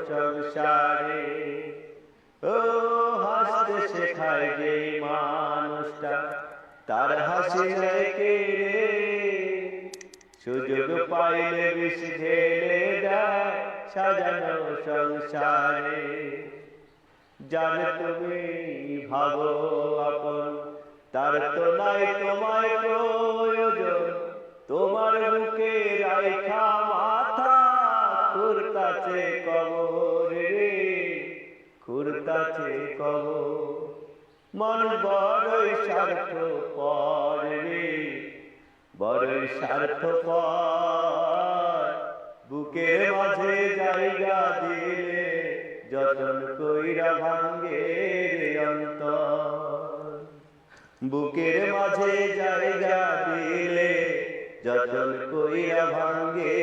সংসারে। ও হাসতে শেখায় যে মানুষটা, তার হাসি নেয় কেড়ে, সুযোগ পাইলে বিষ ঢেলে দেয় সাজানো সংসারে। জানে তুমি ভাবো আপন, তার তো নাই তোমায় প্রয়োজন, তোমার বুকে রাইখা মাথা খুরতাছে কবর রে, খুরতাছে কবর। মানুষ বড়ই স্বার্থপর রে, বড়ই স্বার্থপর। বুকের মাঝে জায়গা দিলে যতন কইরা ভাঙ্গে রে অন্তর। বুকের মাঝে জায়গা দিলে যতন কইরা ভাঙ্গে